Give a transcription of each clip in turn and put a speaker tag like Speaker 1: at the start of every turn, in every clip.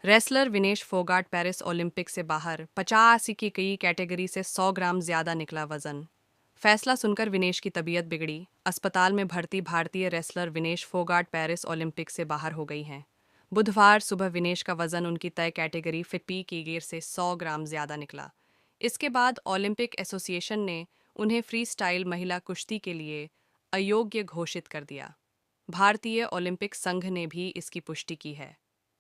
Speaker 1: Wrestler Vinesh Phogat Paris Olympic से बाहर 50 की कई कैटेगरी से 100 ग्राम ज्यादा निकला वजन। फैसला सुनकर विनेश की तबीयत बिगड़ी। अस्पताल में भर्ती भारतीय wrestler Vinesh Phogat Paris Olympic से बाहर हो गई हैं। बुधवार सुबह विनेश का वजन उनकी तय कैटेगरी फिफ्टी की गिर से 100 ग्राम ज्यादा निकला। इसके बाद ओलंपिक एसोसिएशन ने उन्हें फ्री स्टाइल महिला कुश्ती के लिए अयोग्य घोषित कर दिया। भारतीय ओलंपिक संघ ने भी इसकी पुष्टि की है।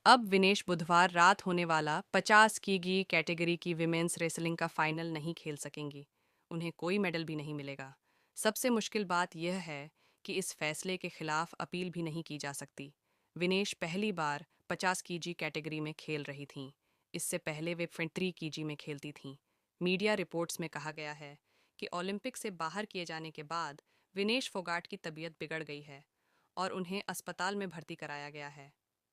Speaker 1: अब विनेश बुधवार रात होने वाला 50 की कैटेगरी की विमेंस रेसलिंग का फाइनल नहीं खेल सकेंगी। उन्हें कोई मेडल भी नहीं मिलेगा। सबसे मुश्किल बात यह है कि इस फैसले के खिलाफ अपील भी नहीं की जा सकती। विनेश पहली बार 50 की कैटेगरी में खेल रही थीं। इससे पहले वे 53 की में खेलती थीं। मीडिया रिपोर्ट्स में कहा गया है कि ओलंपिक से बाहर किए जाने के बाद विनेश फोगाट की तबीयत बिगड़ गई है और उन्हें अस्पताल में भर्ती कराया गया है।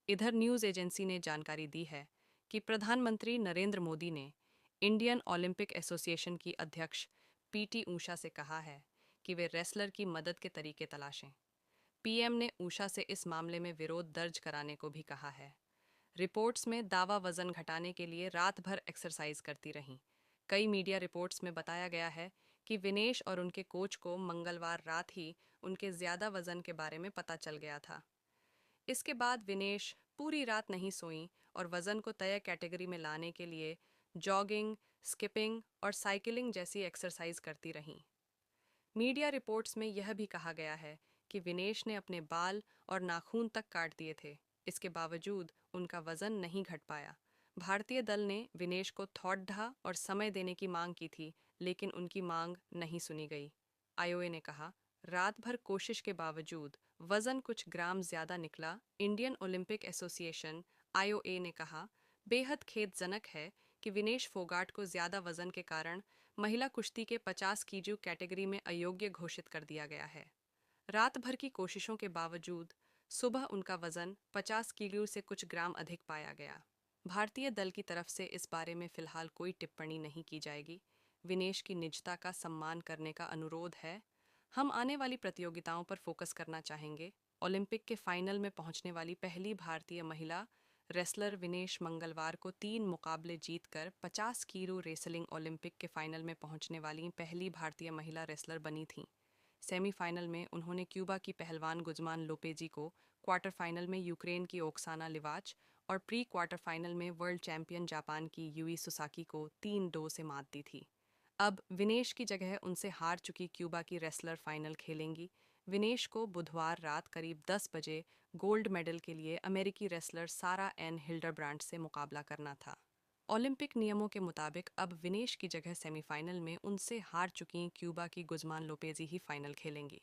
Speaker 1: इधर न्यूज़ एजेंसी ने जानकारी दी है कि प्रधानमंत्री नरेंद्र मोदी ने इंडियन ओलंपिक एसोसिएशन की अध्यक्ष पीटी ऊषा से कहा है कि वे रेसलर की मदद के तरीके तलाशें। पीएम ने ऊषा से इस मामले में विरोध दर्ज कराने को भी कहा है। रिपोर्ट्स में दावा वजन घटाने के लिए रात भर एक्सरसाइज करती रहीं। कई मीडिया रिपोर्ट्स में बताया गया है कि विनेश और उनके कोच को मंगलवार रात ही उनके ज्यादा वजन के बारे में पता चल गया था। इसके बाद विनेश पूरी रात नहीं सोईं और वजन को तय कैटेगरी में लाने के लिए जॉगिंग, स्किपिंग और साइकिलिंग जैसी एक्सरसाइज करती रहीं। मीडिया रिपोर्ट्स में यह भी कहा गया है कि विनेश ने अपने बाल और नाखून तक काट दिए थे। इसके बावजूद उनका वजन नहीं घट पाया। भारतीय दल ने विनेश को थौड़ा और समय देने की मांग की थी, लेकिन उनकी मांग नहीं सुनी गई। आईओए ने कहा, रात भर कोशिश के बावजूद वजन कुछ ग्राम ज्यादा निकला। इंडियन ओलंपिक एसोसिएशन आईओए ने कहा, बेहद खेदजनक है कि विनेश फोगाट को ज्यादा वजन के कारण महिला कुश्ती के 50 कीजू कैटेगरी में अयोग्य घोषित कर दिया गया है। रात भर की कोशिशों के बावजूद सुबह उनका वजन 50 किलो से कुछ ग्राम अधिक पाया गया। भारतीय दल की तरफ से इस बारे में फिलहाल कोई टिप्पणी नहीं की जाएगी। विनेश की निजता का सम्मान करने का अनुरोध है। हम आने वाली प्रतियोगिताओं पर फोकस करना चाहेंगे। ओलंपिक के फाइनल में पहुंचने वाली पहली भारतीय महिला रेसलर विनेश मंगलवार को 3 मुकाबले जीतकर 50 किलो रेसलिंग ओलंपिक के फाइनल में पहुंचने वाली पहली भारतीय महिला रेसलर बनी थीं। सेमीफाइनल में उन्होंने क्यूबा की पहलवान गुजमान लोपेजी को, क्वार्टर फाइनल में यूक्रेन की ओक्साना लिवाच और प्री क्वार्टर फाइनल में वर्ल्ड चैंपियन जापान की यूई सुसाकी को 3-2 से मात दी थी। अब विनेश की जगह उनसे हार चुकी क्यूबा की रेसलर फाइनल खेलेंगी। विनेश को बुधवार रात करीब 10 बजे गोल्ड मेडल के लिए अमेरिकी रेसलर सारा एन हिल्डरब्रांड से मुकाबला करना था। ओलंपिक नियमों के मुताबिक अब विनेश की जगह सेमीफाइनल में उनसे हार चुकी क्यूबा की गुजमान लोपेजी ही फाइनल खेलेंगी।